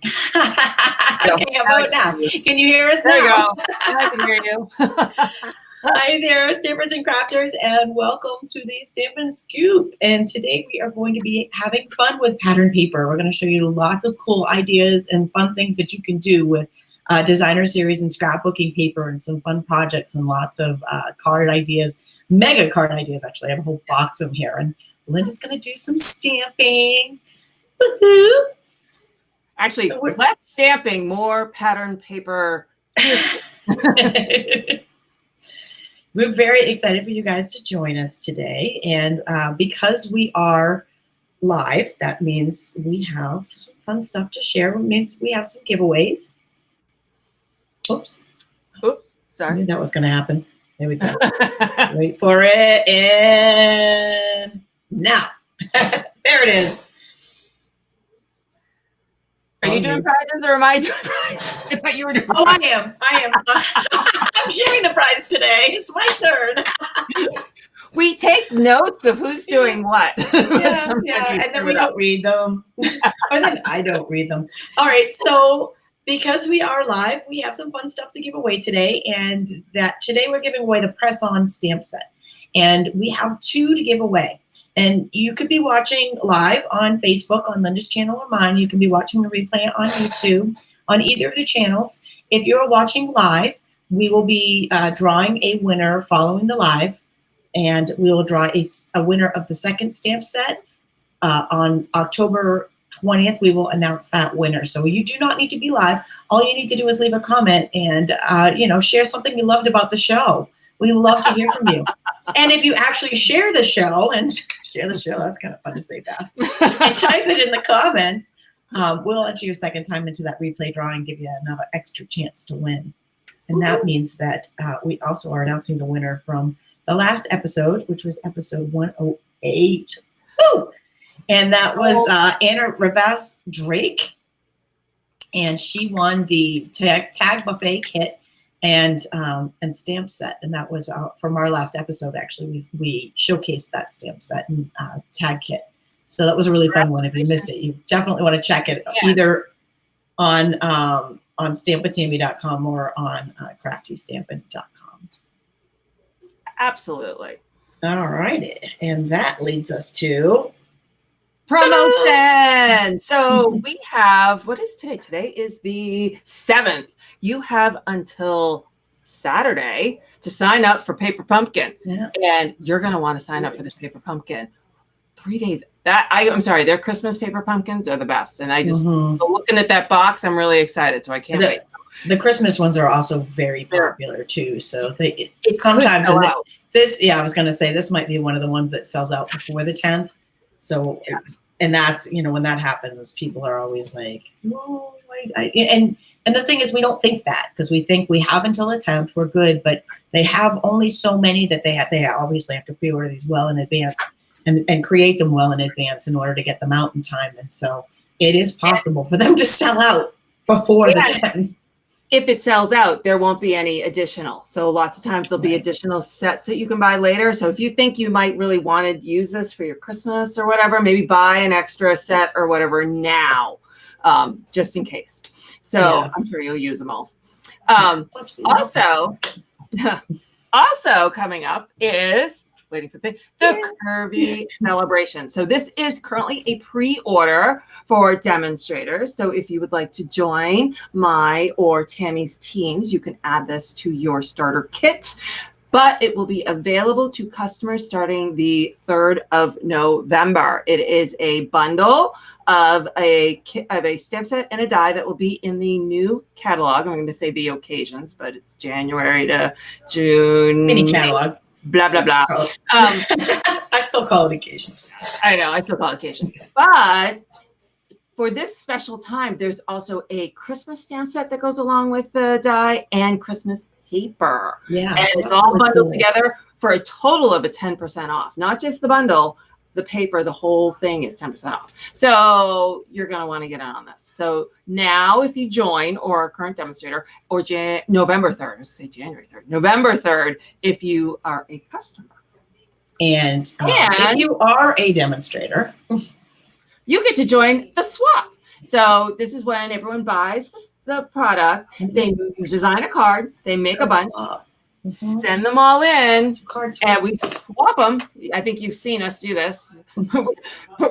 Okay, how about now? Can you hear us now? There you go. I can hear you. Hi there, Stampers and Crafters, and welcome to the Stampin' Scoop. And today we are going to be having fun with pattern paper. We're going to show you lots of cool ideas and fun things that you can do with designer series and scrapbooking paper, and some fun projects and lots of card ideas, mega card ideas. Actually, I have a whole box of them here, and Linda's going to do some stamping. Woohoo! Actually, less stamping, more pattern paper. We're very excited for you guys to join us today. And because we are live, that means we have some fun stuff to share. It means we have some giveaways. Oops. Sorry. I knew that was going to happen. There we go. Wait for it. And now. There it is. Are you doing prizes or am I doing prizes? I thought you were doing prizes. I am. I'm sharing the prize today. It's my turn. We take notes of who's doing what. Yeah, and then we don't read them. And then I don't read them. All right, so because we are live, we have some fun stuff to give away today. And that today we're giving away the press-on stamp set. And we have 2 to give away. And you could be watching live on Facebook, on Linda's channel or mine. You can be watching the replay on YouTube, on either of the channels. If you're watching live, we will be drawing a winner following the live. And we will draw a winner of the second stamp set. On October 20th, we will announce that winner. So you do not need to be live. All you need to do is leave a comment and share something you loved about the show. We love to hear from you. And if you actually share the show, that's kind of fun to say fast, and type it in the comments, we'll enter you a second time into that replay draw and give you another extra chance to win. And that means that we also are announcing the winner from the last episode, which was episode 108. Woo! And that was Anna Ravas Drake. And she won the tag buffet kit and stamp set, and that was from our last episode. Actually, we showcased that stamp set and tag kit, so that was a really fun one. If you missed it, you definitely want to check it either on stampatami.com or on craftystampin.com. Absolutely. All righty, and that leads us to promotion. So we have, what is today? Today is the 7th. You have until Saturday to sign up for Paper Pumpkin. Yeah. And you're going to want to sign up for this Paper Pumpkin. 3 days. I'm sorry, their Christmas Paper Pumpkins are the best. And I just, looking at that box, I'm really excited. So I can't wait. The Christmas ones are also very popular too. So it's sometimes, I was going to say, this might be one of the ones that sells out before the 10th. So, and that's, when that happens, people are always like, oh, and the thing is, we don't think that, because we think we have until the 10th, we're good, but they have only so many that they obviously have to pre-order these well in advance and create them well in advance in order to get them out in time. And so it is possible for them to sell out before the 10th. If it sells out, there won't be any additional. So lots of times there'll be additional sets that you can buy later. So if you think you might really want to use this for your Christmas or whatever, maybe buy an extra set or whatever now, just in case. So I'm sure you'll use them all. Also coming up is the Curvy Celebration. So this is currently a pre-order for demonstrators. So if you would like to join my or Tammy's teams, you can add this to your starter kit. But it will be available to customers starting the 3rd of November. It is a bundle of a stamp set and a die that will be in the new catalog. I'm going to say the occasions, but it's January to June. Mini catalog. Blah, blah, blah. I still call it occasions. I know, I still call it occasions. But for this special time, there's also a Christmas stamp set that goes along with the die and Christmas paper. Yeah. And it's all bundled together for a total of a 10% off. Not just the bundle, the paper, the whole thing is 10% off. So you're going to want to get in on this. So now if you join or a current demonstrator or November 3rd, let's say January 3rd, November 3rd, if you are a customer. And if you are a demonstrator, you get to join the swap. So this is when everyone buys the product. They design a card. They make a bunch. Send them all in, and we swap them. I think you've seen us do this.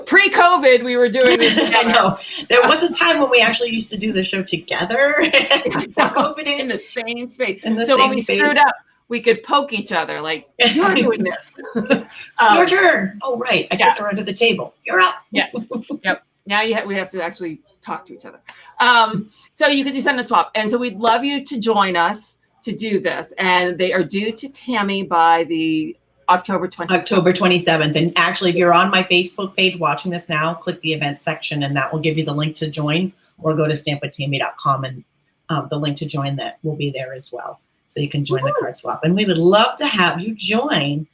Pre-COVID, we were doing this together. I know. There was a time when we actually used to do the show together before COVID in the same space. So same when we screwed up, we could poke each other like, you're doing this. Your turn. Oh, right. I got her under the table. You're up. Yes. Yep. Now we have to actually talk to each other. So you can do send a swap. And so we'd love you to join us to do this, and they are due to Tammy by the October 27th. October 27th. And actually, if you're on my Facebook page watching this now, click the event section, and that will give you the link to join, or go to stampwithtammy.com, and the link to join that will be there as well. So you can join the card swap, and we would love to have you join.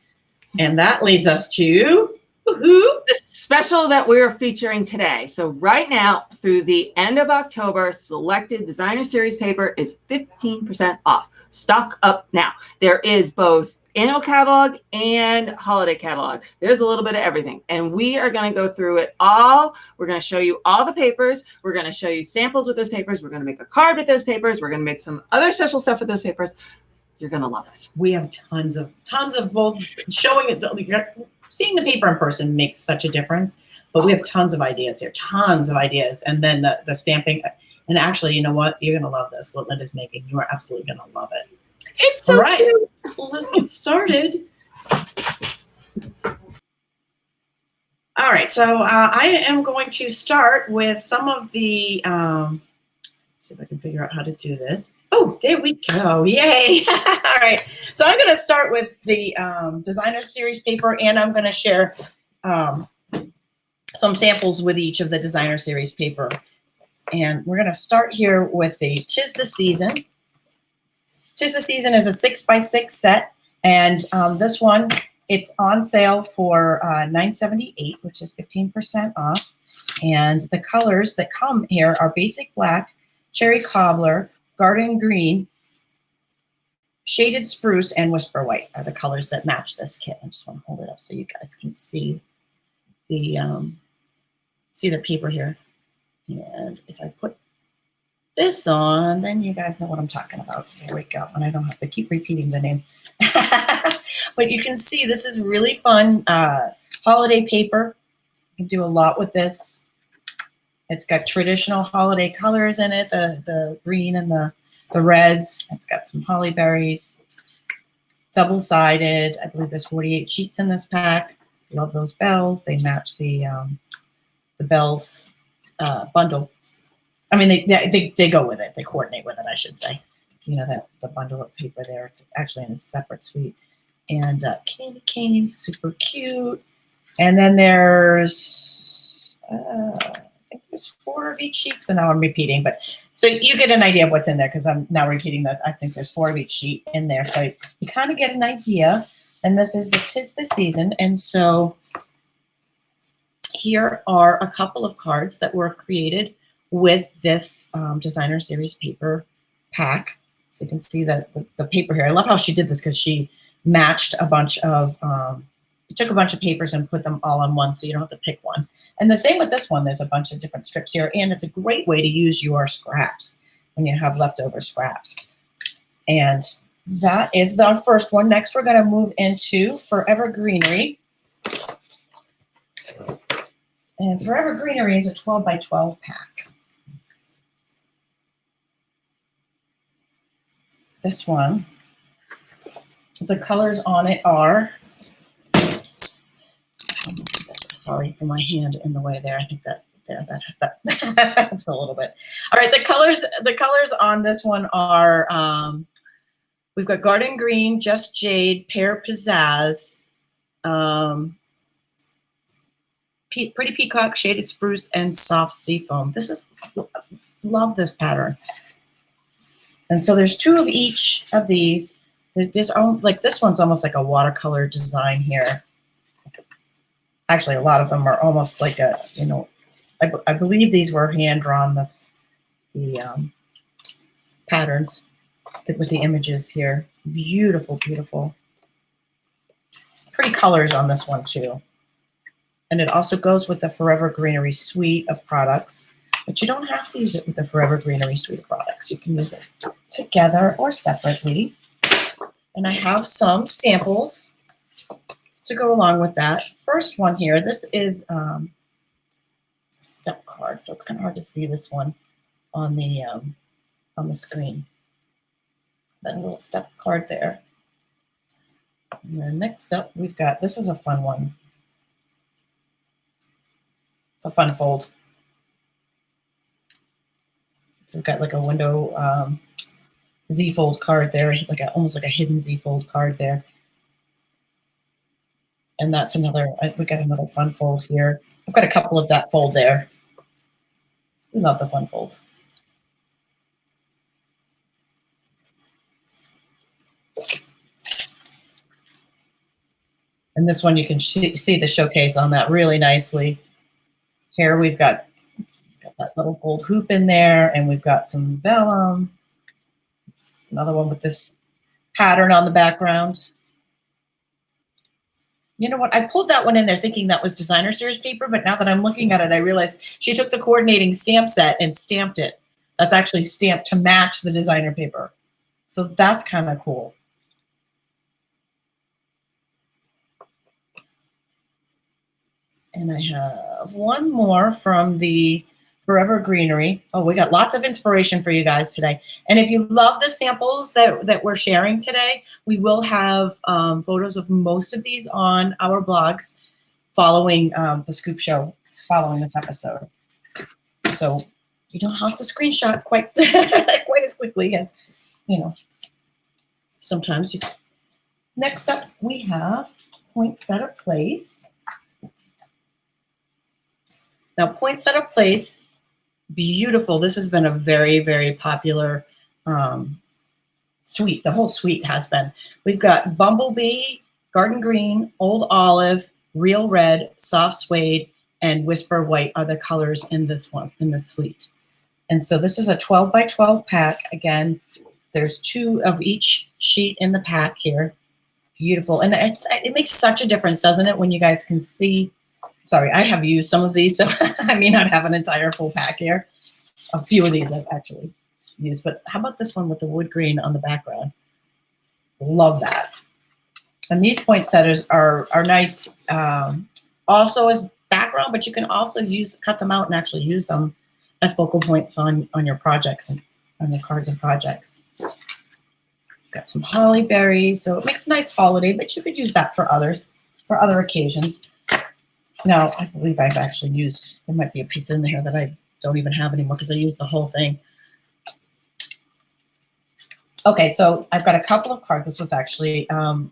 And that leads us to the special that we're featuring today. So right now through the end of October, selected designer series paper is 15% off. Stock up now. There is both annual catalog and holiday catalog. There's a little bit of everything, and we are going to go through it all. We're going to show you all the papers. We're going to show you samples with those papers. We're going to make a card with those papers. We're going to make some other special stuff with those papers. You're going to love it. We have tons of both. Showing it, seeing the paper in person makes such a difference, but we have tons of ideas here, and then the stamping. And actually, you know what? You're going to love this, what Linda's making. You are absolutely going to love it. It's so cute. Well, let's get started. All right, so I am going to start with some of the, see if I can figure out how to do this. Oh, there we go. Yay. All right, so I'm going to start with the designer series paper, and I'm going to share some samples with each of the designer series paper. And we're going to start here with the 'Tis the Season. 'Tis the Season is a 6x6 set, and this one, it's on sale for $9.78, which is 15% off. And the colors that come here are Basic Black, Cherry Cobbler, Garden Green, Shaded Spruce, and Whisper White are the colors that match this kit. I just want to hold it up so you guys can see the paper here. And if I put this on, then you guys know what I'm talking about. There we go. And I don't have to keep repeating the name. But you can see this is really fun holiday paper. You can do a lot with this. It's got traditional holiday colors in it, the green and the reds. It's got some holly berries. Double-sided. I believe there's 48 sheets in this pack. Love those bells. They match the bells bundle. I mean, they go with it. They coordinate with it, I should say. You know, that the bundle of paper there. It's actually in a separate suite. And candy canes, super cute. And then there's, I think there's 4 of each sheet. So now I'm repeating, but so you get an idea of what's in there, because I'm now repeating that. I think there's 4 of each sheet in there. So you kind of get an idea. And this is the 'Tis the Season. And so here are a couple of cards that were created with this designer series paper pack. So you can see the paper here. I love how she did this, because she matched a bunch of, took a bunch of papers and put them all on one, so you don't have to pick one. And the same with this one. There's a bunch of different strips here, and it's a great way to use your scraps when you have leftover scraps. And that is the first one. Next, we're going to move into Forever Greenery. And Forever Greenery is a 12x12 pack. This one, the colors on it are, sorry for my hand in the way there. I think that helps a little bit. All right, the colors on this one are, we've got Garden Green, Just Jade, Pear Pizzazz, Pretty Peacock, Shaded Spruce, and Soft Seafoam. This is, love this pattern. And so there's 2 of each of these. There's like this one's almost like a watercolor design here. Actually, a lot of them are almost like a, you know, I believe these were hand drawn. The patterns with the images here. Beautiful, beautiful. Pretty colors on this one too. And it also goes with the Forever Greenery suite of products. But you don't have to use it with the Forever Greenery suite of products. You can use it together or separately. And I have some samples to go along with that. First one here, this is a step card, so it's kind of hard to see this one on the screen. That little step card there. And then next up, we've got, this is a fun one. It's a fun fold. So we've got like a window Z-fold card there, like almost like a hidden Z-fold card there. And that's another, we got another fun fold here. I've got a couple of that fold there. We love the fun folds. And this one you can see the showcase on that really nicely. Here we've got that little gold hoop in there, and we've got some vellum. It's another one with this pattern on the background. You know what? I pulled that one in there thinking that was designer series paper, but now that I'm looking at it, I realize she took the coordinating stamp set and stamped it. That's actually stamped to match the designer paper. So that's kind of cool. And I have one more from the Forever Greenery. Oh, we got lots of inspiration for you guys today. And if you love the samples that we're sharing today, we will have photos of most of these on our blogs following the Scoop Show, following this episode. So you don't have to screenshot quite as quickly as, you know, sometimes you. Next up, we have Poinsettia Place. Now, Poinsettia Place, beautiful. This has been a very, very popular suite. The whole suite has been. We've got Bumblebee, Garden Green, Old Olive, Real Red, Soft Suede, and Whisper White are the colors in this one, in this suite. And so this is a 12 by 12 pack. Again, there's 2 of each sheet in the pack here. Beautiful. And it makes such a difference, doesn't it, when you guys can see. Sorry, I have used some of these, so I may not have an entire full pack here. A few of these I've actually used, but how about this one with the wood green on the background? Love that. And these poinsettias are nice also as background, but you can also cut them out and actually use them as focal points on your projects and on your cards and projects. Got some holly berries, so it makes a nice holiday, but you could use that for other occasions. Now, I believe I've actually used, there might be a piece in there that I don't even have anymore because I used the whole thing. Okay, so I've got a couple of cards. This was actually one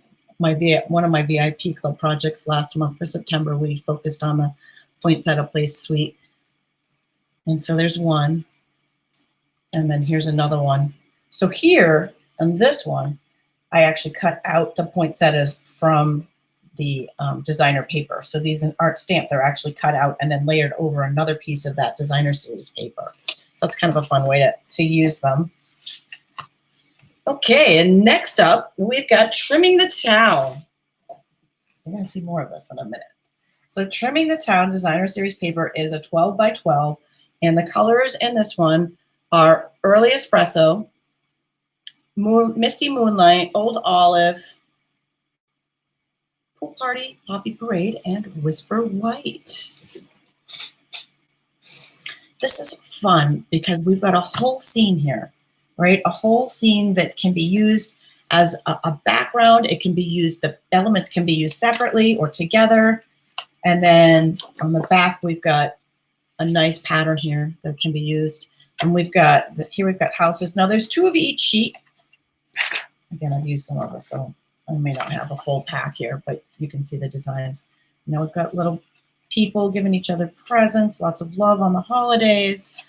of my VIP Club projects last month for September. We focused on the Poinsettia Place suite. And so there's one. And then here's another one. So here, on this one, I actually cut out the poinsettias from the designer paper. So these aren't stamped, they're actually cut out and then layered over another piece of that designer series paper. So that's kind of a fun way to use them. Okay, and next up, we've got Trimming the Town. We're gonna see more of this in a minute. So Trimming the Town designer series paper is a 12 by 12, and the colors in this one are Early Espresso, Misty Moonlight, Old Olive, Pool Party, Poppy Parade, and Whisper White. This is fun because we've got a whole scene here, right? A whole scene that can be used as a background. It can be used, the elements can be used separately or together. And then on the back, we've got a nice pattern here that can be used. And we've got, here we've got houses. Now there's 2 of each sheet. Again, I've used some of this, so I may not have a full pack here, but you can see the designs. Now we've got little people giving each other presents, lots of love on the holidays.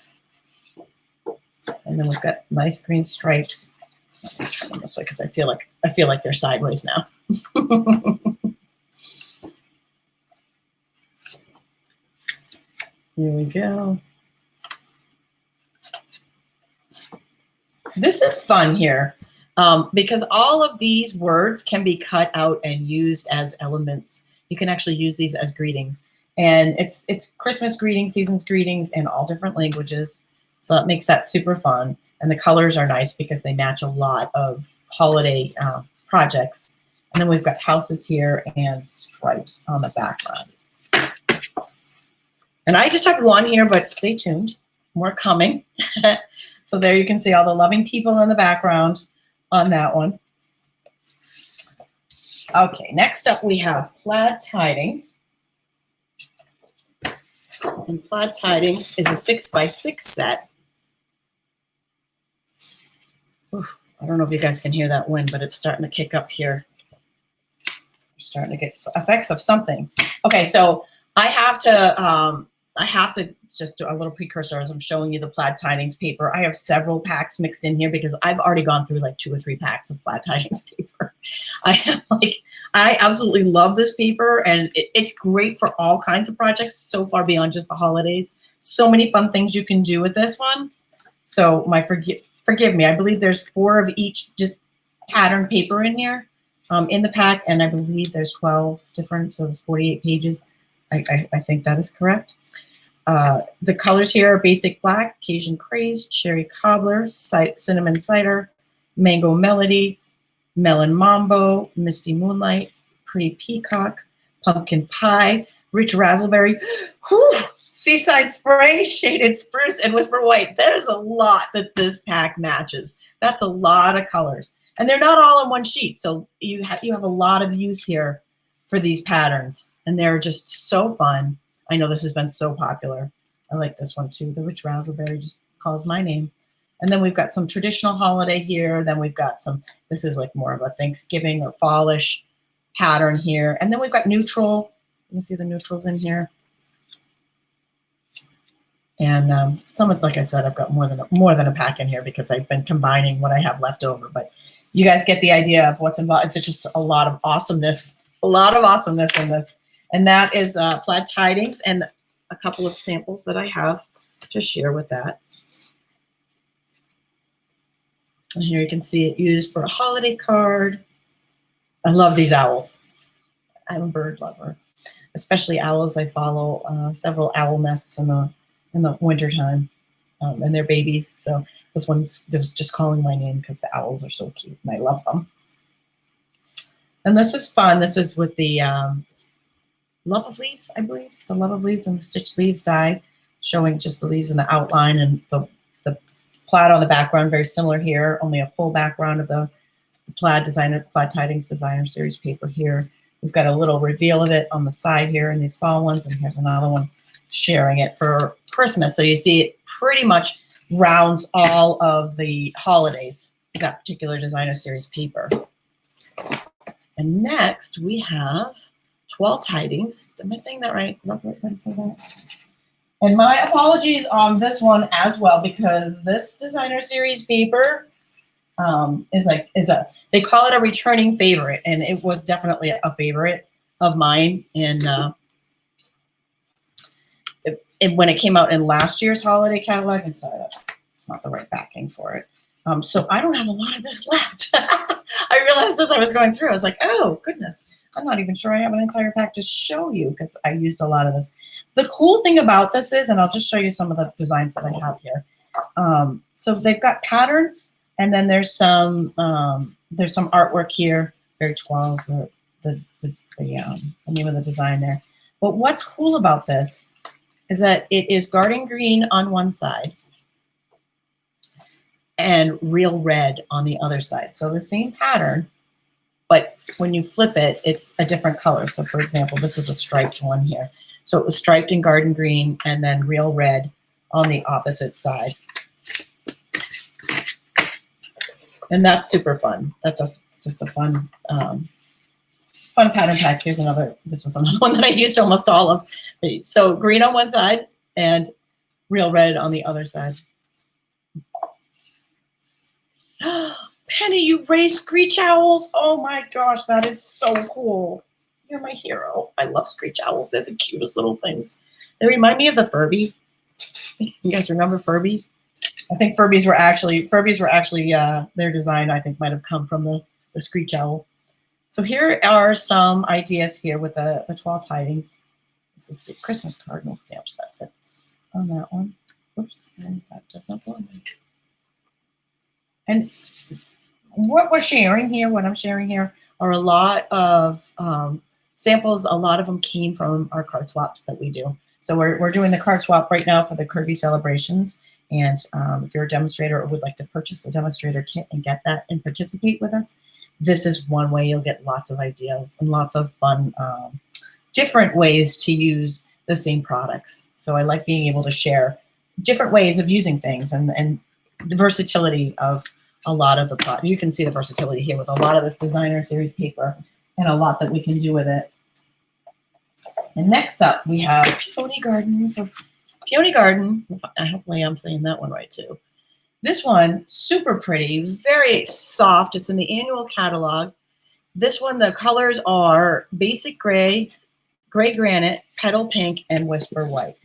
And then we've got nice green stripes. Let me turn them this way because I feel like they're sideways now. Here we go. This is fun here. Because all of these words can be cut out and used as elements. You can actually use these as greetings. And it's Christmas greetings, season's greetings in all different languages. So it makes that super fun. And the colors are nice because they match a lot of holiday projects. And then we've got houses here and stripes on the background. And I just have one here, but stay tuned. More coming. So there you can see all the loving people in the background on that one. Okay, next up we have Plaid Tidings. And Plaid Tidings is a 6x6 set. Oof, I don't know if you guys can hear that wind, but it's starting to kick up here. We're starting to get effects of something. Okay, so I have to just do a little precursor as I'm showing you the Plaid Tidings paper. I have several packs mixed in here because I've already gone through like 2 or 3 packs of Plaid Tidings paper. I absolutely love this paper, and it's great for all kinds of projects, so far beyond just the holidays. So many fun things you can do with this one. So forgive me, I believe there's 4 of each just pattern paper in here in the pack, and I believe there's 12 different, so there's 48 pages. I think that is correct. The colors here are basic black, Cajun craze, cherry cobbler, cinnamon cider, mango melody, melon mambo, misty moonlight, pretty peacock, pumpkin pie, rich raspberry, seaside spray, shaded spruce, and whisper white. There's a lot that this pack matches. That's a lot of colors, and they're not all on one sheet. So you have a lot of use here for these patterns, and they're just so fun. I know this has been so popular. I like this one too. The rich raspberry just calls my name. And then we've got some traditional holiday here. Then we've got some, this is like more of a Thanksgiving or fallish pattern here. And then we've got neutral. You can see the neutrals in here. And some of, like I said, I've got more than a pack in here because I've been combining what I have left over. But you guys get the idea of what's involved. It's just a lot of awesomeness in this. And that is Plaid Tidings and a couple of samples that I have to share with that. And here you can see it used for a holiday card. I love these owls. I'm a bird lover, especially owls. I follow several owl nests in the wintertime and their babies. So this one's just calling my name because the owls are so cute and I love them. And this is fun. This is with the Love of Leaves, I believe. The Love of Leaves and the Stitch Leaves die, showing just the leaves in the outline and the plaid on the background, very similar here, only a full background of the Plaid Tidings Designer Series paper here. We've got a little reveal of it on the side here in these fall ones, and here's another one sharing it for Christmas. So you see it pretty much rounds all of the holidays, that particular Designer Series paper. And next we have 12 Tidings. Am I saying that right? Is that the right way to say that? And my apologies on this one as well, because this Designer Series paper they call it a returning favorite, and it was definitely a favorite of mine. And when it came out in last year's holiday catalog, and sorry, that's not the right backing for it. So I don't have a lot of this left. I realized as I was going through, I was like, oh goodness, I'm not even sure I have an entire pack to show you because I used a lot of this. The cool thing about this is, and I'll just show you some of the designs that I have here. So they've got patterns, and then there's some artwork here. Very toiles, the name of the design there. But what's cool about this is that it is garden green on one side and real red on the other side. So the same pattern, but when you flip it, it's a different color. So for example, this is a striped one here. So it was striped in garden green and then real red on the opposite side. And that's super fun. That's just a fun fun pattern pack. Here's another, this was another one that I used almost all of. So green on one side and real red on the other side. Penny, you raised screech owls. Oh my gosh, that is so cool. You're my hero. I love screech owls. They're the cutest little things. They remind me of the Furby. You guys remember Furbies? I think Furbies were actually their design, I think, might have come from the screech owl. So here are some ideas here with the 12 Tidings. This is the Christmas cardinal stamp set that's on that one. Oops, and that does not go away. And what I'm sharing here, are a lot of samples. A lot of them came from our card swaps that we do. So we're doing the card swap right now for the Curvy celebrations. And if you're a demonstrator or would like to purchase the demonstrator kit and get that and participate with us, this is one way you'll get lots of ideas and lots of fun, different ways to use the same products. So I like being able to share different ways of using things and the versatility of a lot of the product. You can see the versatility here with a lot of this designer series paper and a lot that we can do with it. And next up, we have Peony Garden. So Peony Garden, hopefully I'm saying that one right too. This one, super pretty, very soft. It's in the annual catalog. This one, the colors are Basic Gray, Gray Granite, Petal Pink, and Whisper White.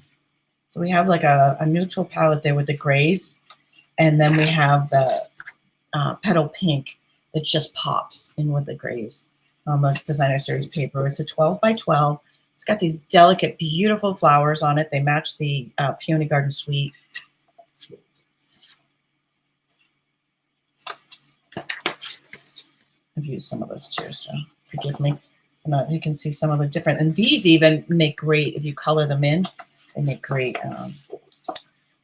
So we have like a neutral palette there with the grays. And then we have the Petal Pink that just pops in with the grays on the designer series paper. It's a 12 by 12. It's got these delicate, beautiful flowers on it. They match the Peony Garden Suite. I've used some of this too, so forgive me. You can see some of the different, and these even make great, if you color them in, they make great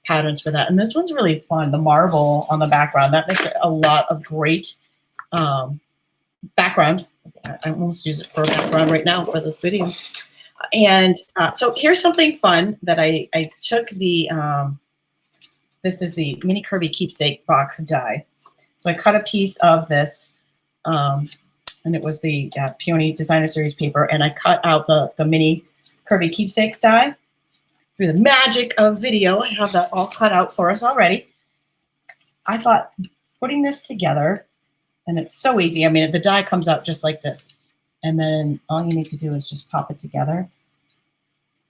patterns for that. And this one's really fun. The marble on the background, that makes a lot of great background. I almost use it for a background right now for this video. And so here's something fun that I took the, this is the mini curvy keepsake box die. So I cut a piece of this, and it was the Peony Designer Series paper, and I cut out the mini curvy keepsake die. Through the magic of video, I have that all cut out for us already. I thought putting this together, and it's so easy. I mean, the die comes out just like this. And then all you need to do is just pop it together.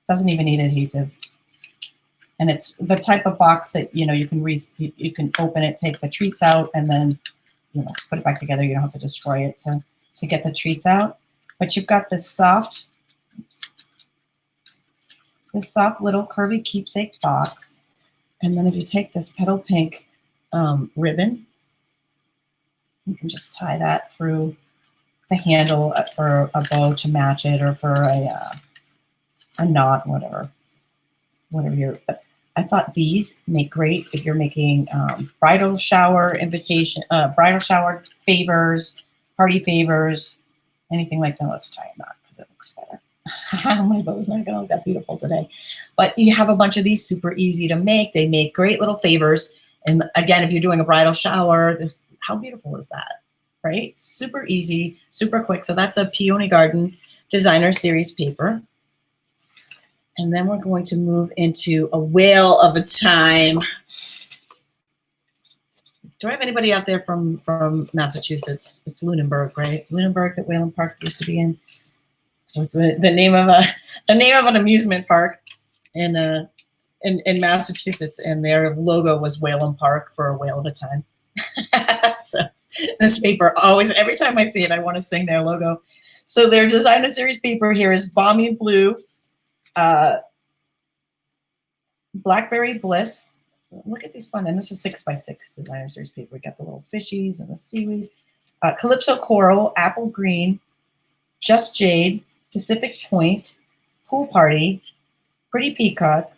Doesn't even need adhesive. And it's the type of box that, you know, you can open it, take the treats out, and then, you know, put it back together. You don't have to destroy it to get the treats out. But you've got this soft little curvy keepsake box. And then if you take this Petal Pink ribbon, you can just tie that through the handle for a bow to match it, or for a knot, whatever you're. I thought these make great if you're making bridal shower favors, party favors, anything like that. Let's tie a knot because it looks better. My bow's not gonna look that beautiful today. But you have a bunch of these, super easy to make. They make great little favors. And again, if you're doing a bridal shower, how beautiful is that? Right? Super easy, super quick. So that's a Peony Garden Designer Series paper. And then we're going to move into a whale of a time. Do I have anybody out there from Massachusetts? It's Lunenburg, right? Lunenburg, that Whalen Park used to be in. It was the name of an amusement park in Massachusetts, and their logo was Whalen Park for a whale of a time. So this paper always, every time I see it, I want to sing their logo. So their Designer Series paper here is Balmy Blue, Blackberry Bliss. Look at these fun, and this is 6x6 Designer Series paper. We got the little fishies and the seaweed. Calypso Coral, Apple Green, Just Jade, Pacific Point, Pool Party, Pretty Peacock,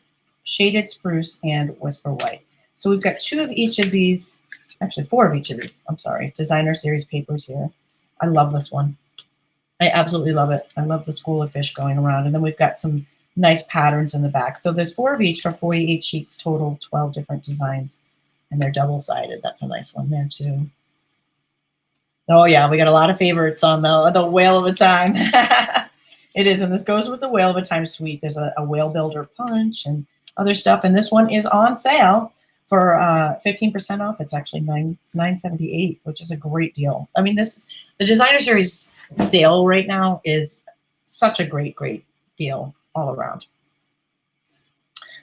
Shaded Spruce, and Whisper White. So we've got 2 of each of these. Actually, 4 of each of these, I'm sorry, Designer Series papers here. I love this one. I absolutely love it. I love the school of fish going around. And then we've got some nice patterns in the back. So there's 4 of each for 48 sheets total, 12 different designs. And they're double-sided. That's a nice one there, too. Oh, yeah, we got a lot of favorites on the Whale of a Time. It is, and this goes with the Whale of a Time suite. There's a Whale Builder punch and other stuff. And this one is on sale for 15% off. It's actually $9.78, which is a great deal. I mean, the Designer Series sale right now is such a great deal all around.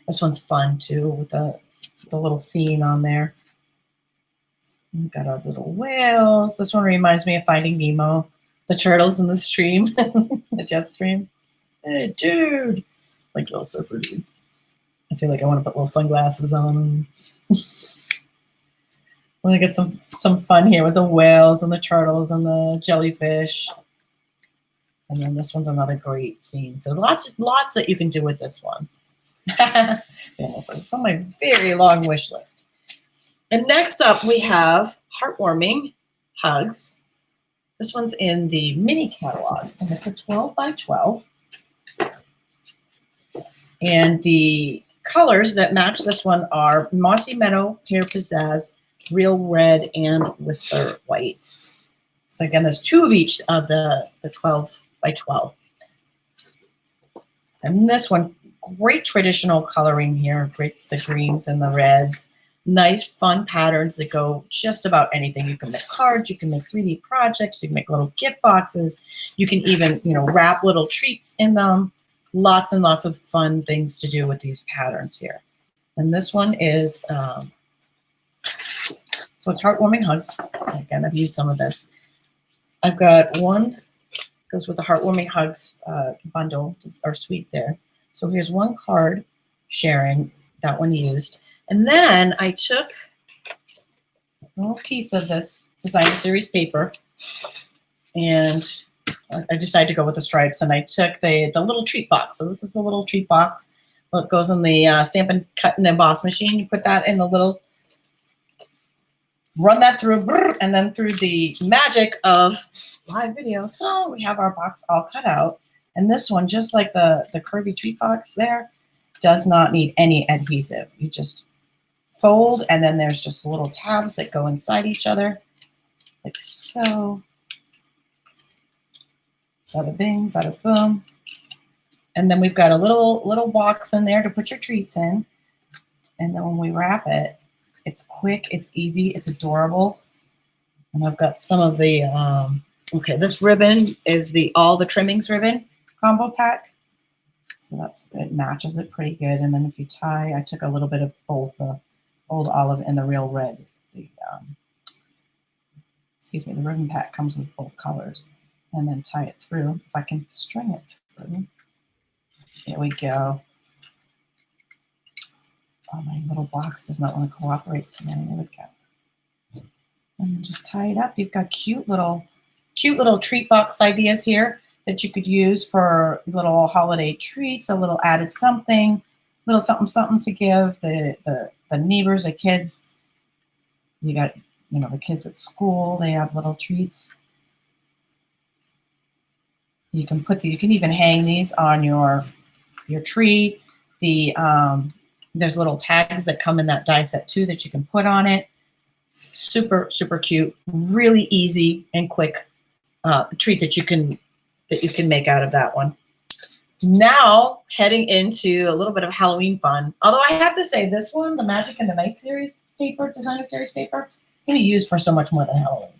This one's fun too, with the little scene on there. We've got our little whales. This one reminds me of Finding Nemo, the turtles in the stream, the jet stream. Hey, dude. like little surfer dudes. I feel like I want to put little sunglasses on them. I want to get some fun here with the whales and the turtles and the jellyfish. And then this one's another great scene. So lots that you can do with this one. It's on my very long wish list. And next up we have Heartwarming Hugs. This one's in the mini catalog, and it's a 12 by 12. And the colors that match this one are Mossy Meadow, Pear Pizzazz, Real Red, and Whisper White. So again, there's 2 of each of the 12 by 12. And this one, great traditional coloring here, great the greens and the reds. Nice, fun patterns that go just about anything. You can make cards, you can make 3D projects, you can make little gift boxes. You can even, wrap little treats in them. Lots and lots of fun things to do with these patterns here. And this one is, so it's Heartwarming Hugs. Again, I've used some of this. I've got one, goes with the Heartwarming Hugs bundle, or suite there. So here's one card sharing, that one used. And then I took a little piece of this designer series paper, and I decided to go with the stripes, and I took the little treat box. So this is the little treat box. Well, it goes in the Stampin' Cut and Emboss machine. You put that in the little, run that through, and then through the magic of live video, we have our box all cut out. And this one, just like the curvy treat box there, does not need any adhesive. You just fold, and then there's just little tabs that go inside each other, like so. Bada bing, bada boom. And then we've got a little box in there to put your treats in. And then when we wrap it, it's quick, it's easy, it's adorable. And I've got some of the, okay, this ribbon is all the trimmings ribbon combo pack. So it matches it pretty good. And then if you tie, I took a little bit of both the Old Olive and the Real Red. The ribbon pack comes with both colors. And then tie it through. If I can string it through. There we go. Oh, my little box does not want to cooperate, so there we go. And then just tie it up. You've got cute little treat box ideas here that you could use for little holiday treats, a little added something, little something to give the neighbors, the kids. You got, the kids at school, they have little treats. You can even hang these on your tree. There's little tags that come in that die set too that you can put on it. Super, super cute, really easy and quick treat that you can make out of that one. Now heading into a little bit of Halloween fun. Although I have to say this one, the Magic and the Night series paper, designer series paper, can be used for so much more than Halloween.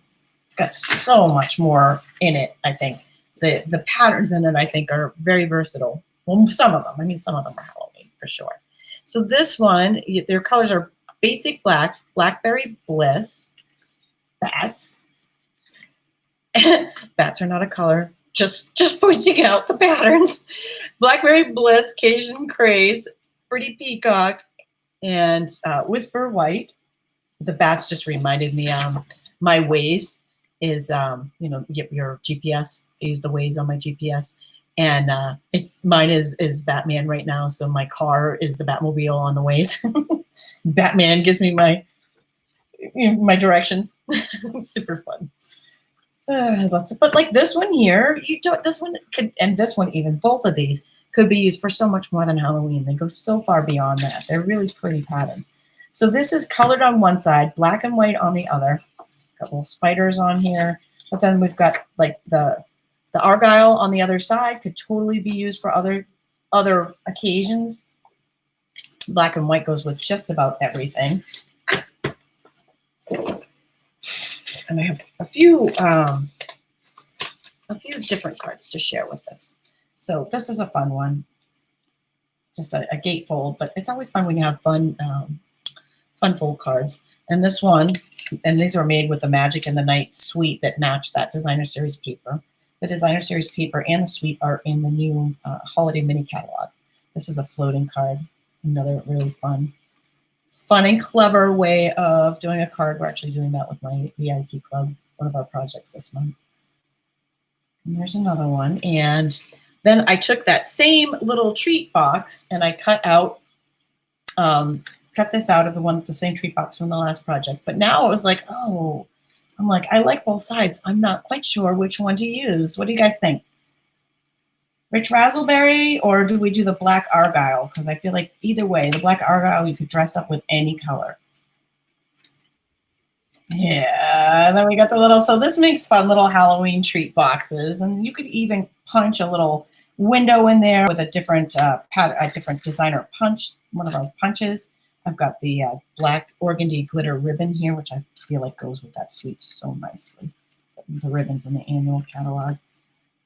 It's got so much more in it, I think. The patterns in it, I think, are very versatile. Well, some of them. I mean, some of them are Halloween for sure. So this one, their colors are basic black, blackberry bliss, bats. Bats are not a color. Just pointing out the patterns. Blackberry bliss, Cajun craze, pretty peacock, and whisper white. The bats just reminded me my Waze is your GPS. I use the Waze on my GPS, and mine is Batman right now. So my car is the Batmobile on the Waze. Batman gives me my directions. It's super fun. But like this one here, this one could, and this one even, both of these could be used for so much more than Halloween. They go so far beyond that. They're really pretty patterns. So this is colored on one side, black and white on the other. Got little spiders on here, but then we've got like the argyle on the other side could totally be used for other occasions. Black and white goes with just about everything. And I have a few different cards to share with this. So this is a fun one, just a gatefold, but it's always fun when you have fun fold cards. And this one, and these are made with the Magic and the Night suite that match that designer series paper. The designer series paper and the suite are in the new holiday mini catalog. This is a floating card. Another really fun and clever way of doing a card. We're actually doing that with my VIP club, one of our projects this month. And there's another one. And then I took that same little treat box and I cut this out of the same treat box from the last project. But now it was like, oh, I'm like, I like both sides. I'm not quite sure which one to use. What do you guys think? Rich Razzleberry, or do we do the black argyle? Because I feel like either way, the black argyle you could dress up with any color. Yeah, then we got the little, so this makes fun little Halloween treat boxes, and you could even punch a little window in there with a different designer punch, one of our punches. I've got the black organdy glitter ribbon here, which I feel like goes with that suite so nicely. The ribbons in the annual catalog.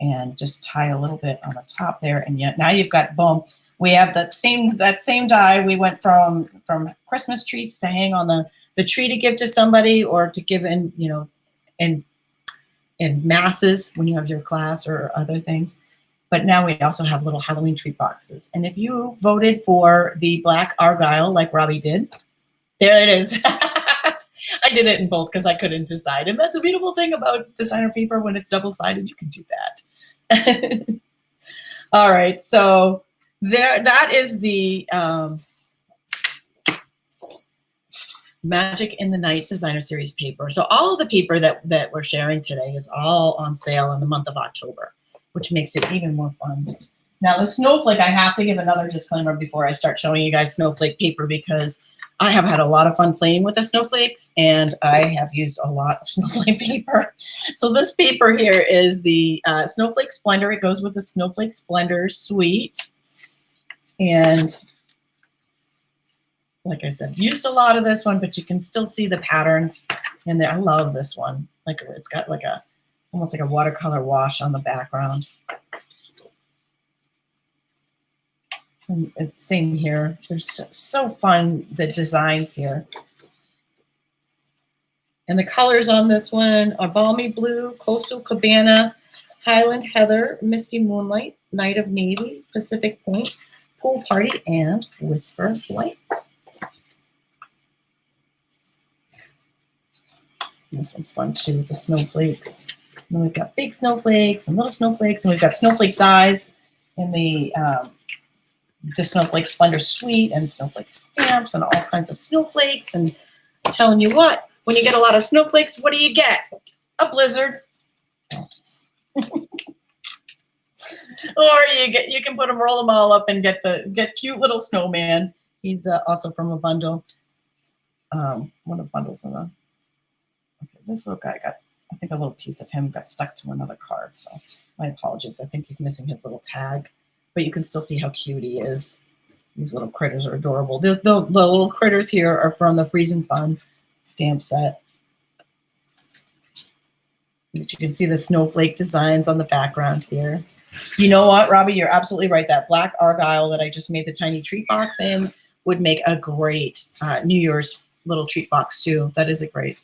And just tie a little bit on the top there, and yet now you've got boom. We have that same die. We went from Christmas treats to hang on the tree to give to somebody, or to give in, you know, in masses when you have your class or other things. But now we also have little Halloween treat boxes. And if you voted for the black argyle like Robbie did, there it is. I did it in both because I couldn't decide. And that's a beautiful thing about designer paper. When it's double-sided, you can do that. All right, so that is the Magic in the Night Designer Series paper. So all of the paper that we're sharing today is all on sale in the month of October, which makes it even more fun. Now the Snowflake, I have to give another disclaimer before I start showing you guys Snowflake paper, because I have had a lot of fun playing with the snowflakes, and I have used a lot of Snowflake paper. So this paper here is the Snowflake Splendor. It goes with the Snowflake Splendor suite. And like I said, used a lot of this one, but you can still see the patterns in there. I love this one. Like, it's got like almost like a watercolor wash on the background. And same here. They're so fun, the designs here. And the colors on this one are Balmy Blue, Coastal Cabana, Highland Heather, Misty Moonlight, Night of Navy, Pacific Point, Pool Party, and Whisper Lights. This one's fun too, the snowflakes. And we've got big snowflakes and little snowflakes, and we've got snowflake dies in the Snowflake Splendor suite, and snowflake stamps and all kinds of snowflakes. And I'm telling you what, when you get a lot of snowflakes, what do you get? A blizzard. Or you can put them, roll them all up, and get cute little snowman. He's also from a bundle. One of the bundles in the. Okay, this little guy got, I think a little piece of him got stuck to another card. So my apologies. I think he's missing his little tag. But you can still see how cute he is. These little critters are adorable. The little critters here are from the Freeze and Fun stamp set. But you can see the snowflake designs on the background here. You know what, Robbie? You're absolutely right. That black argyle that I just made the tiny treat box in would make a great New Year's little treat box too. That is a great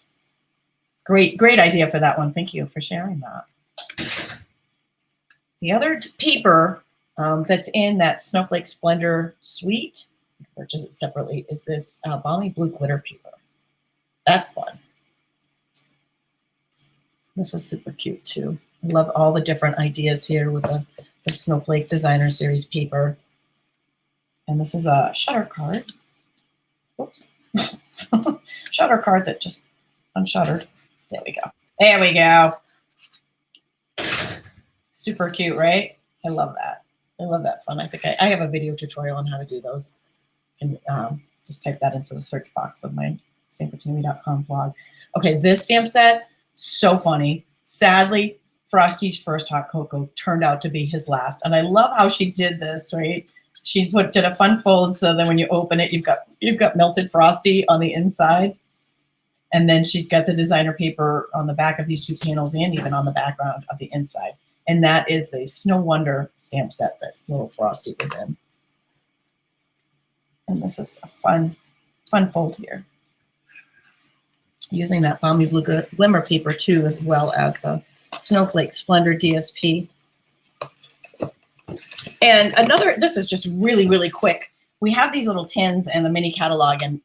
idea for that one. Thank you for sharing that. The other paper that's in that Snowflake Splendor suite, you can purchase it separately, is this Balmy Blue glitter paper. That's fun. This is super cute too. I love all the different ideas here with the Snowflake Designer Series paper. And this is a shutter card. Oops. Shutter card that just unshuttered. There we go. There we go. Super cute, right? I love that. I love that fun. I think I have a video tutorial on how to do those. And just type that into the search box of my stampintammy.com blog. Okay, this stamp set, so funny. Sadly, Frosty's first hot cocoa turned out to be his last. And I love how she did this, right? She did a fun fold, so then when you open it, you've got melted Frosty on the inside. And then she's got the designer paper on the back of these two panels and even on the background of the inside. And that is the Snow Wonder stamp set that little Frosty was in. And this is a fun fold here. Using that Balmy Blue Glimmer paper too, as well as the Snowflake Splendor DSP. And another, this is just really, really quick. We have these little tins and the mini catalog, and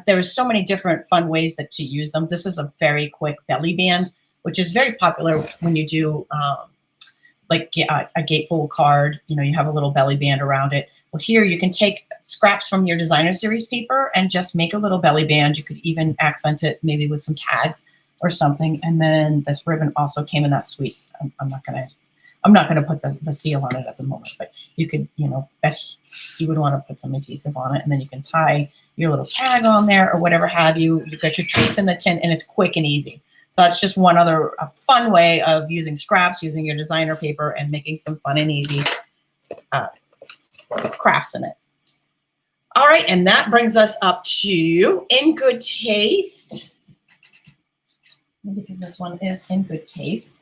there's so many different fun ways to use them. This is a very quick belly band, which is very popular when you do like a gatefold card. You know, you have a little belly band around it. Well, here you can take scraps from your designer series paper and just make a little belly band. You could even accent it maybe with some tags or something. And then this ribbon also came in that sweet. I'm not gonna put the seal on it at the moment, but you could, you know, bet you would want to put some adhesive on it, and then you can tie your little tag on there or whatever have you. You've got your treats in the tin, and it's quick and easy. So that's just one other fun way of using scraps, using your designer paper, and making some fun and easy crafts in it. All right, and that brings us up to In Good Taste, because this one is in good taste.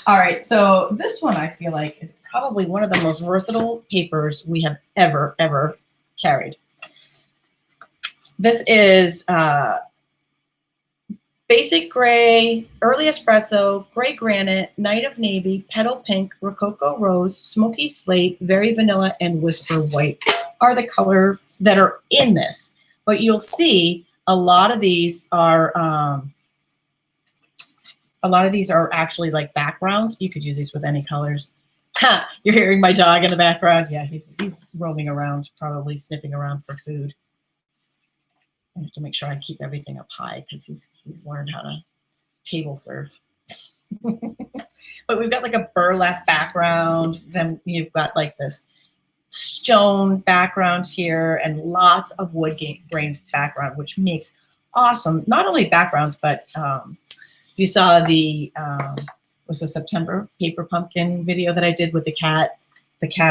All right, so this one I feel like is probably one of the most versatile papers we have ever carried. This is Basic Gray, Early Espresso, Gray Granite, Night of Navy, Petal Pink, Rococo Rose, Smoky Slate, Very Vanilla, and Whisper White are the colors that are in this. But you'll see a lot of these are actually like backgrounds. You could use these with any colors. Ha! You're hearing my dog in the background. Yeah, he's roaming around, probably sniffing around for food. I have to make sure I keep everything up high because he's learned how to table serve. But we've got like a burlap background. Then you've got like this stone background here and lots of wood grain background, which makes awesome, not only backgrounds, but you saw the was the September paper pumpkin video that I did with the cat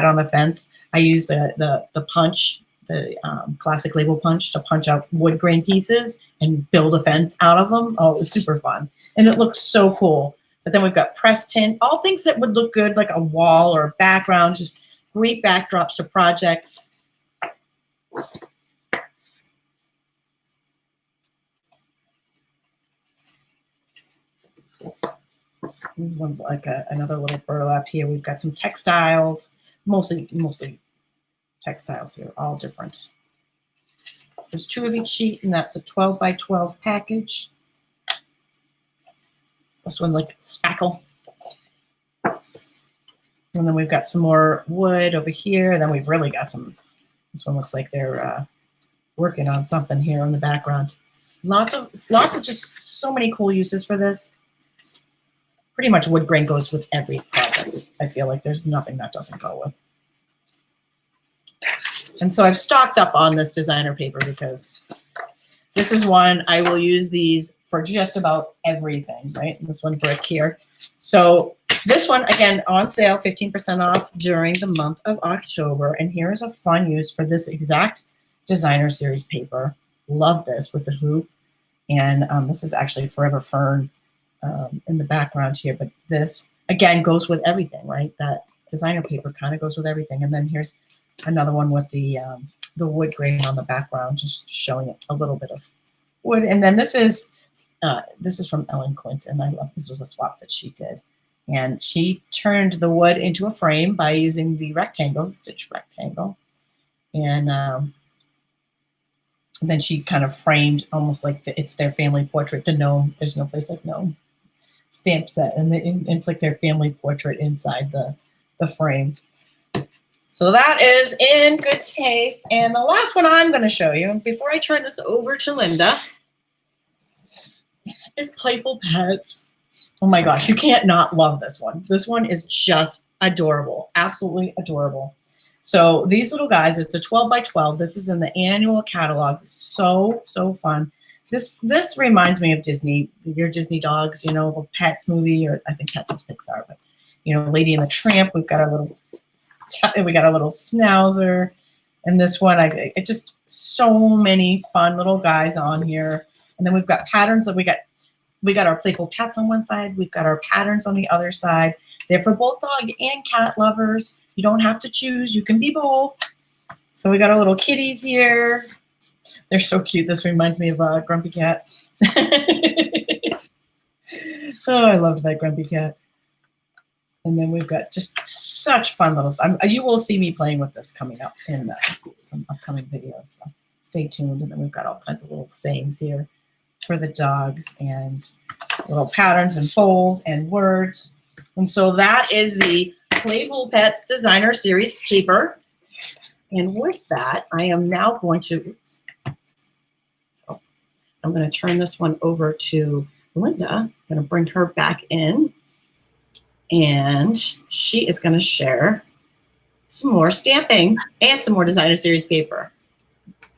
on the fence. I used the punch, the classic label punch, to punch out wood grain pieces and build a fence out of them. Oh, it was super fun. And it looked so cool. But then we've got press tint, all things that would look good like a wall or a background, just great backdrops to projects. This one's like another little burlap here. We've got some textiles, mostly textiles here, all different. There's 2 of each sheet, and that's a 12 by 12 package. This one like spackle. And then we've got some more wood over here. And then we've really got some, this one looks like they're working on something here in the background. Lots of just so many cool uses for this. Pretty much wood grain goes with every project. I feel like there's nothing that doesn't go with. And so I've stocked up on this designer paper because this is one I will use these for just about everything, right? And this one brick here. So this one, again, on sale, 15% off during the month of October. And here is a fun use for this exact designer series paper. Love this with the hoop. And this is actually Forever Fern in the background here. But this, again, goes with everything, right? That designer paper kind of goes with everything. And then here's another one with the wood grain on the background, just showing it a little bit of wood. And then this is from Ellen Quinton. I love this. Was a swap that she did. And she turned the wood into a frame by using the rectangle, the stitch rectangle. And then she kind of framed almost like it's their family portrait, the gnome. There's no place like gnome stamp set. And it's like their family portrait inside the frame. So that is in good taste. And the last one I'm going to show you before I turn this over to Linda is Playful Pets. Oh my gosh, you can't not love this one. This one is just adorable, absolutely adorable. So these little guys, it's a 12 by 12. This is in the annual catalog. So fun. This reminds me of Disney, your Disney dogs, you know, the Pets movie, or I think Pets is Pixar, but you know, Lady and the Tramp. We've got a little schnauzer, and this one, it just so many fun little guys on here. And then we've got patterns that we got our Playful Pets on one side. We've got our patterns on the other side. They're for both dog and cat lovers. You don't have to choose. You can be both. So we got our little kitties here. They're so cute. This reminds me of a Grumpy Cat. Oh, I loved that Grumpy Cat. And then we've got just such fun little stuff. You will see me playing with this coming up in some upcoming videos. So stay tuned. And then we've got all kinds of little sayings here for the dogs and little patterns and folds and words. And so that is the Playful Pets Designer Series paper. And with that, I am now going to, I'm going to turn this one over to Linda. I'm going to bring her back in. And she is going to share some more stamping and some more Designer Series paper.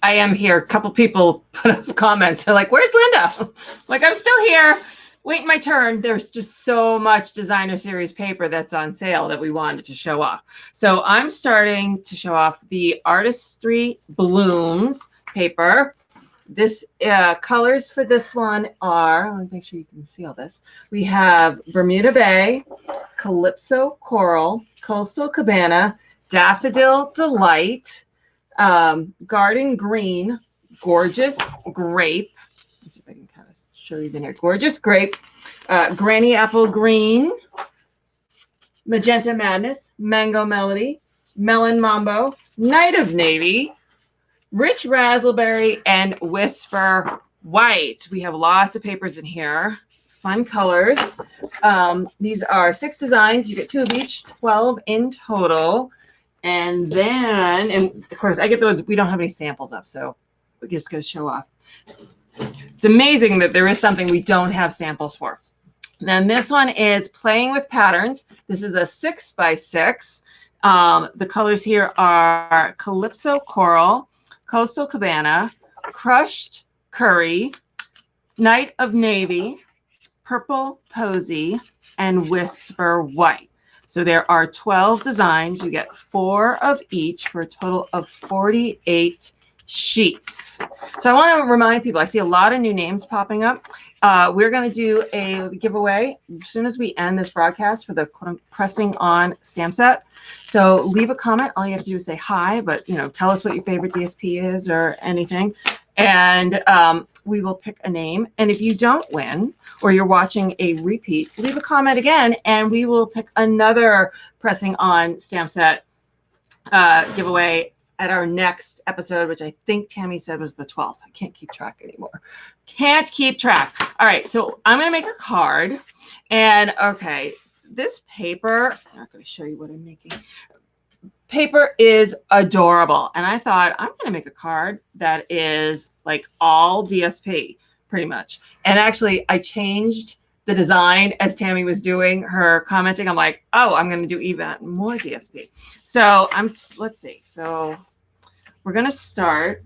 I am here. A couple people put up comments. They're like, where's Linda? Like, I'm still here. Waiting my turn. There's just so much Designer Series paper that's on sale that we wanted to show off. So I'm starting to show off the Artistry Blooms paper. This colors for this one are, let me make sure you can see all this. We have Bermuda Bay, Calypso Coral, Coastal Cabana, Daffodil Delight, Garden Green, Gorgeous Grape. Let's see if I can kind of show you in here. Gorgeous Grape, Granny Apple Green, Magenta Madness, Mango Melody, Melon Mambo, Night of Navy, Rich Raspberry, and Whisper White. We have lots of papers in here. Fun colors. These are 6 designs. You get 2 of each, 12 in total. And then, and of course, I get the ones we don't have any samples of, so we're just going to show off. It's amazing that there is something we don't have samples for. Then this one is Playing with Patterns. This is a 6x6. The colors here are Calypso Coral, Coastal Cabana, Crushed Curry, Night of Navy, Purple Posy, and Whisper White. So there are 12 designs. You get 4 of each for a total of 48 sheets. So I want to remind people, I see a lot of new names popping up. We're going to do a giveaway as soon as we end this broadcast for the pressing on stamp set. So leave a comment. All you have to do is say hi, but tell us what your favorite DSP is or anything. And we will pick a name. And if you don't win or you're watching a repeat, leave a comment again and we will pick another pressing on stamp set giveaway at our next episode, which I think Tammy said was the 12th. I can't keep track anymore. Can't keep track. All right, so I'm going to make a card. And okay, this paper, I'm not going to show you what I'm making. Paper is adorable. And I thought, I'm going to make a card that is like all DSP, pretty much. And actually, I changed the design as Tammy was doing her commenting. I'm like, oh, I'm going to do even more DSP. So let's see. So we're going to start.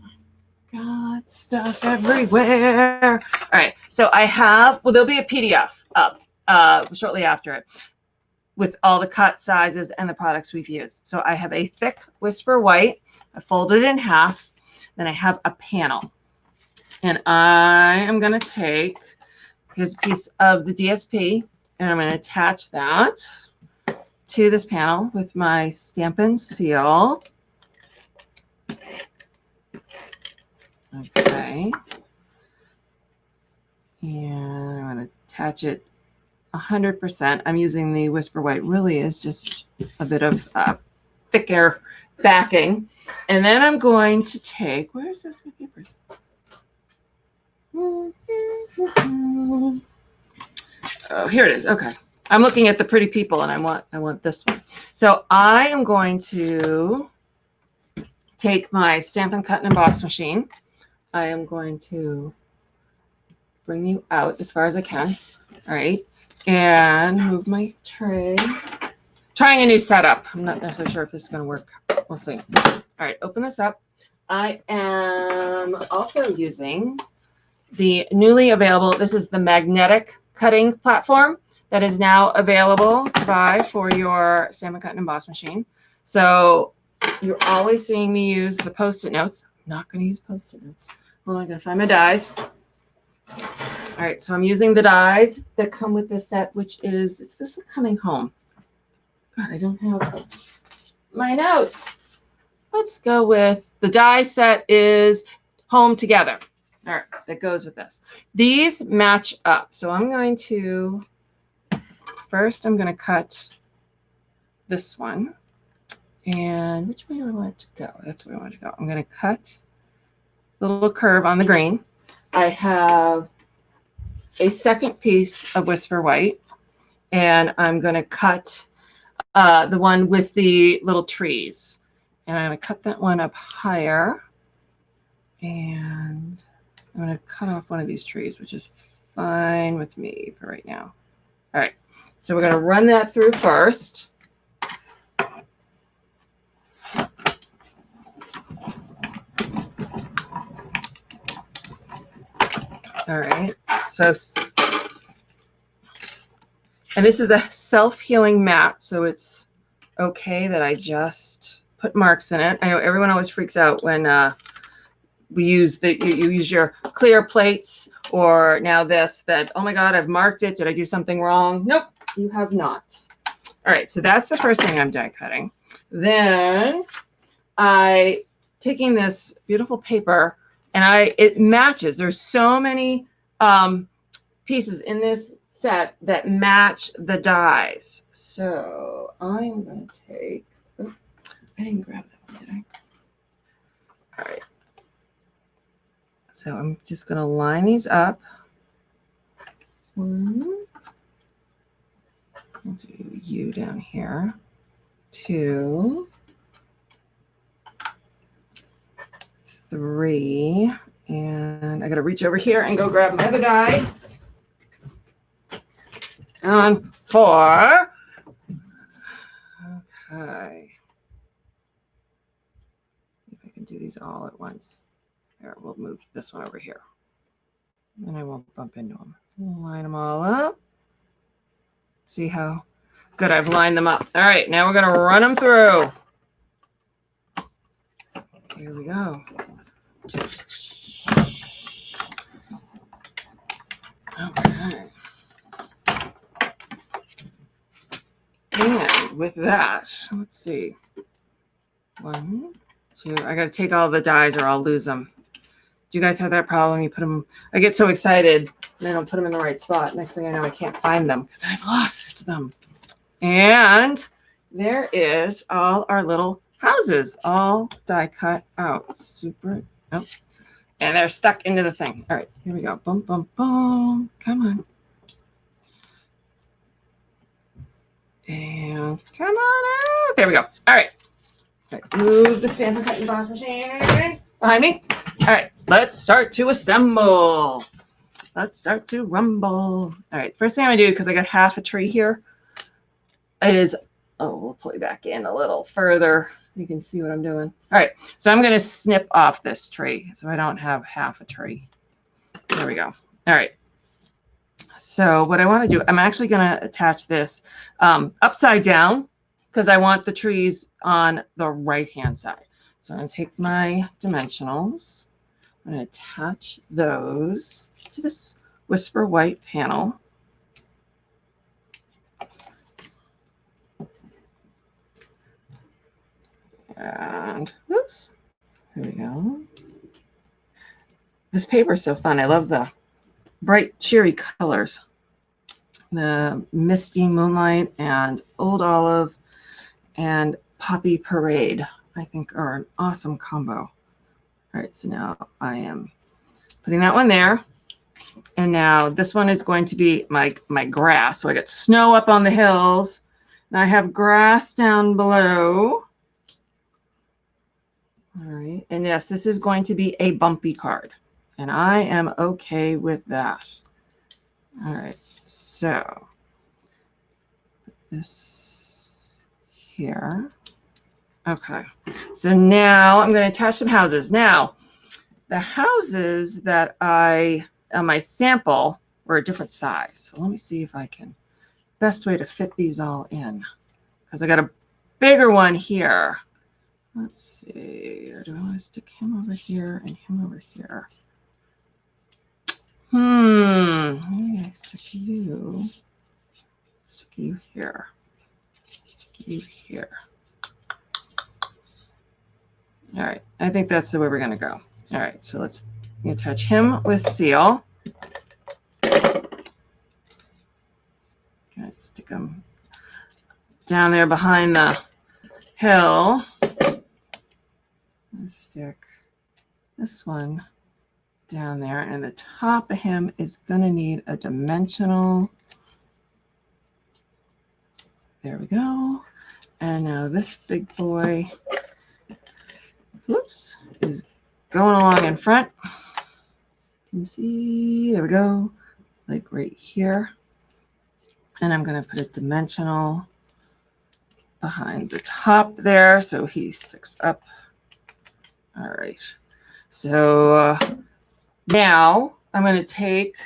Got stuff everywhere. All right. So I have, well, there'll be a PDF up shortly after it with all the cut sizes and the products we've used. So I have a thick Whisper White. I folded it in half. Then I have a panel. And I am going to take, here's a piece of the DSP, and I'm going to attach that to this panel with my Stampin' Seal. Okay. And I'm going to attach it 100%. I'm using the Whisper White. Really is just a bit of thicker backing. And then I'm going to take, where's those my papers? Oh, here it is. Okay. I'm looking at the pretty people and I want this one. So I am going to take my Stampin' Cut and Emboss machine. I am going to bring you out as far as I can. All right. And move my tray. Trying a new setup. I'm not necessarily sure if this is going to work. We'll see. All right. Open this up. I am also using the newly available, this is the magnetic cutting platform that is now available to buy for your Stampin' Cut and Emboss machine. So you're always seeing me use the Post-it notes. I'm not going to use Post-it notes. Well, I'm going to find my dies. All right, so I'm using the dies that come with this set, which is, this is coming home. God, I don't have my notes. Let's go with the die set is Home Together. All right, that goes with this. These match up. So I'm going to, first I'm going to cut this one. And which way do I want it to go? That's where I want it to go. I'm going to cut the little curve on the green. I have a second piece of Whisper White, and I'm going to cut the one with the little trees. And I'm going to cut that one up higher. And I'm going to cut off one of these trees, which is fine with me for right now. All right. So we're going to run that through first. All right. So, and this is a self-healing mat, so it's okay that I just put marks in it. I know everyone always freaks out when we use you use your clear plates, or now this, that, oh my God, I've marked it. Did I do something wrong? Nope, you have not. All right, so that's the first thing I'm die cutting. Then taking this beautiful paper, and it matches. There's so many pieces in this set that match the dies. So I'm going to take, oh, I didn't grab that one, did I? All right. So I'm just going to line these up. One. I'll do you down here. 2, 3, and I got to reach over here and go grab my other die. And 4. Okay. See if I can do these all at once. There, we'll move this one over here. And I won't bump into them. We'll line them all up. See how good I've lined them up. All right, now we're going to run them through. Here we go. Okay. And with that, let's see. 1, 2. I got to take all the dies or I'll lose them. Do you guys have that problem? You put them, I get so excited and I don't put them in the right spot. Next thing I know, I can't find them because I've lost them. And there is all our little houses, all die cut out. Super. Oh. And they're stuck into the thing. All right, here we go. Boom, boom, boom. Come on. And come on out. There we go. All right. All right. Move the Stampin' Cut and Boss machine behind me. All right. Let's start to assemble. Let's start to rumble. All right. First thing I'm going to do, because I got half a tree here, is, we'll play back in a little further. You can see what I'm doing. All right. So I'm going to snip off this tree so I don't have half a tree. There we go. All right. So what I want to do, I'm actually going to attach this upside down because I want the trees on the right-hand side. So I'm going to take my dimensionals. I'm going to attach those to this Whisper White panel. And whoops, here we go. This paper is so fun. I love the bright, cheery colors. The Misty Moonlight and Old Olive and Poppy Parade, I think, are an awesome combo. All right, so now I am putting that one there. And now this one is going to be my grass. So I got snow up on the hills. And I have grass down below. All right, and yes, this is going to be a bumpy card. And I am okay with that. All right, so this here. Okay, so now I'm going to attach some houses. Now, the houses that on my sample were a different size. So let me see if I can, best way to fit these all in. Because I got a bigger one here. Let's see, or do I want to stick him over here and him over here? Maybe I stick you here. Stick you here. All right, I think that's the way we're going to go. All right, so let's attach him with seal. Okay, stick him. down there behind the hill. Let's stick this one down there, and the top of him is going to need a dimensional. There we go. And now this big boy, whoops, is going along in front. You see, there we go, like right here. And I'm going to put a dimensional behind the top there so he sticks up. All right. So now I'm going to take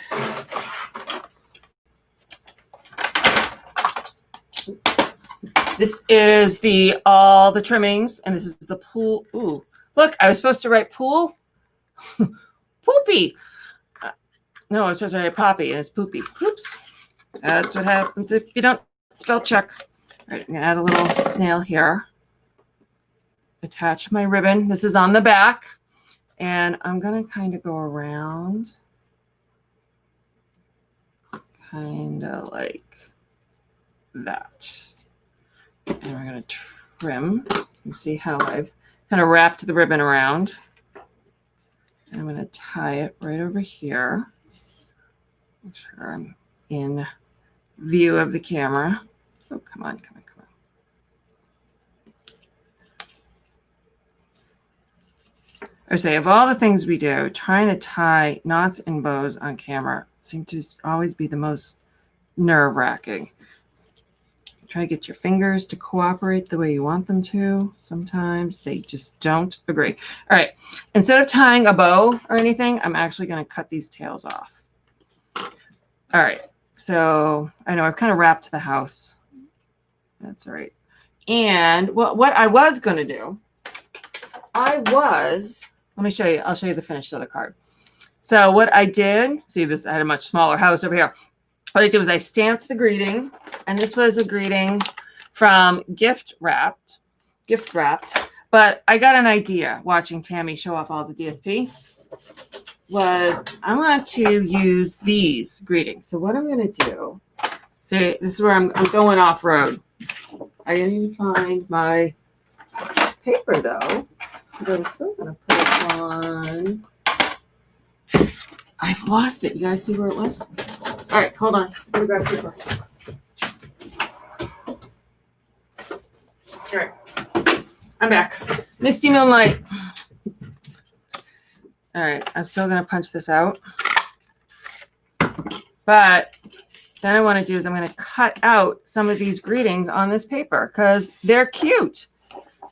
this is all the trimmings, and this is the pool. Ooh, look, I was supposed to write pool. Poopy. No, I was supposed to write poppy, and it's poopy. Oops. That's what happens if you don't spell check. All right, I'm going to add a little snail here. Attach my ribbon. This is on the back. And I'm going to kind of go around. Kind of like that. And we're going to trim. You see how I've kind of wrapped the ribbon around. And I'm going to tie it right over here. Make sure I'm in view of the camera. Oh, come on, come on, come on. I say, of all the things we do, trying to tie knots and bows on camera seems to always be the most nerve-wracking. Try to get your fingers to cooperate the way you want them to. Sometimes they just don't agree. All right, instead of tying a bow or anything, I'm actually going to cut these tails off. All right, so I know I've kind of wrapped the house. That's all right. And what I was going to do, let me show you. I'll show you the finished other card. So what I did, see this, I had a much smaller house over here. What I did was I stamped the greeting, and this was a greeting from gift wrapped, but I got an idea watching Tammy show off all the DSP was I want to use these greetings. So what I'm going to do, see, this is where I'm going off road. I need to find my paper though, because I'm still going to put it on. I've lost it. You guys see where it went? All right, hold on. I'm going to grab paper. All right. I'm back. Misty Moonlight. All right, I'm still going to punch this out. But then I want to do is I'm going to cut out some of these greetings on this paper because they're cute.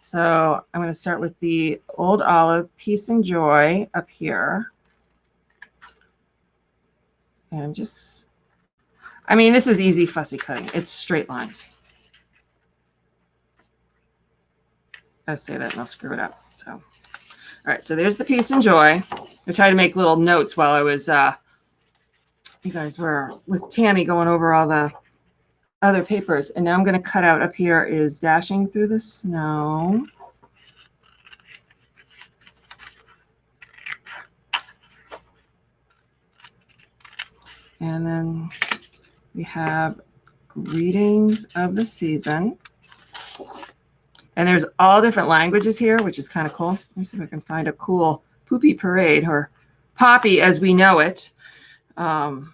So I'm going to start with the Old Olive, Peace and Joy up here. And I'm just, I mean, this is easy fussy cutting. It's straight lines. I'll say that and I'll screw it up. So, all right, so there's the Peace and Joy. I tried to make little notes while I was, you guys were with Tammy going over all the other papers. And now I'm going to cut out up here is Dashing Through the Snow. And then we have Greetings of the Season. And there's all different languages here, which is kind of cool. Let me see if I can find a cool Poopy Parade or Poppy as we know it. All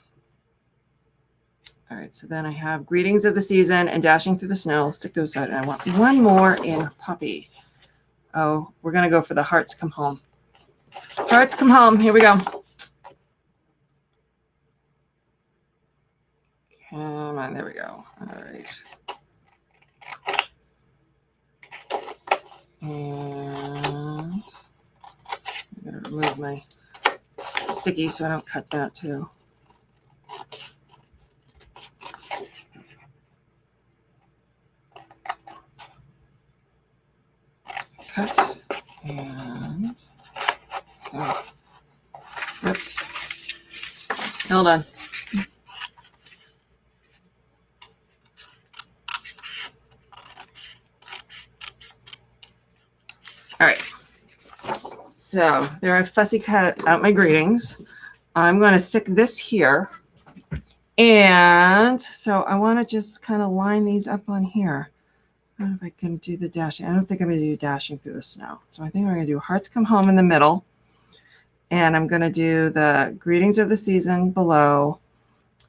right, so then I have Greetings of the Season and Dashing Through the Snow. Stick those aside. And I want one more in Poppy. Oh, we're going to go for the Hearts Come Home. Hearts Come Home. Here we go. Come on, there we go. All right. And I'm going to remove my sticky so I don't cut that too. Cut and oh, oops. Hold on. All right, so there I fussy cut out my greetings. I'm going to stick this here. And so I want to just kind of line these up on here. I don't know if I can do the dashing. I don't think I'm going to do dashing through the snow. So I think we're going to do Hearts Come Home in the middle. And I'm going to do the Greetings of the Season below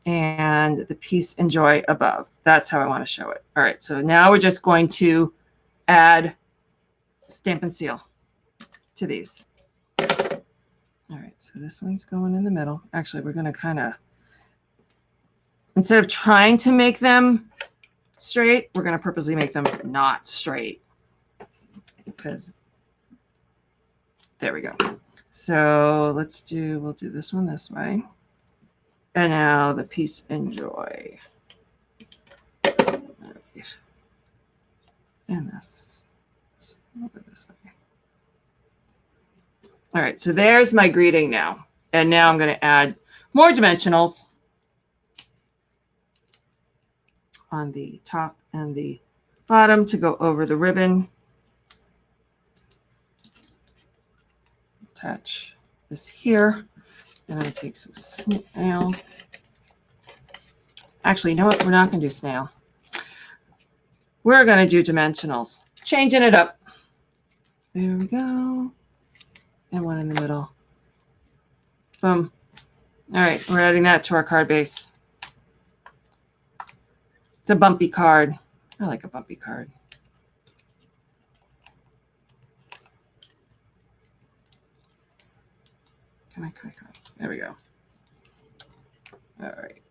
and the Peace and Joy above. That's how I want to show it. All right, so now we're just going to add stamp and seal to these. All right, so this one's going in the middle. Actually, we're going to kind of, instead of trying to make them straight, we're going to purposely make them not straight. Because, there we go. So we'll do this one this way. And now the Peace and Joy. And this over this way. All right, so there's my greeting now. And now I'm going to add more dimensionals on the top and the bottom to go over the ribbon. Attach this here. And I'm going to take some snail. Actually, you know what? We're not going to do snail. We're going to do dimensionals. Changing it up. There we go. And one in the middle. Boom. All right, we're adding that to our card base. It's a bumpy card. I like a bumpy card. Can I click on? There we go. All right.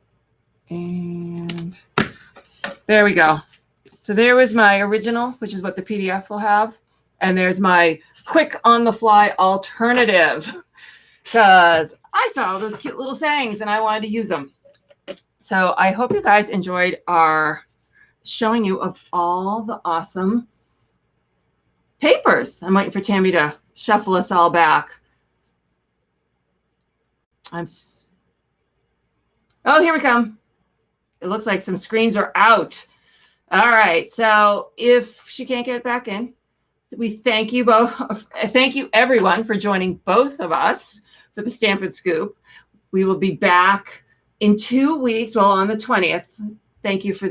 And there we go. So there was my original, which is what the PDF will have. And there's my quick on the fly alternative because I saw those cute little sayings and I wanted to use them. So I hope you guys enjoyed our showing you of all the awesome papers. I'm waiting for Tammy to shuffle us all back. Oh, here we come. It looks like some screens are out. All right. So if she can't get back in, we thank you both. Thank you everyone for joining both of us for the Stampin' Scoop. We will be back in 2 weeks. Well, on the 20th. Thank you for the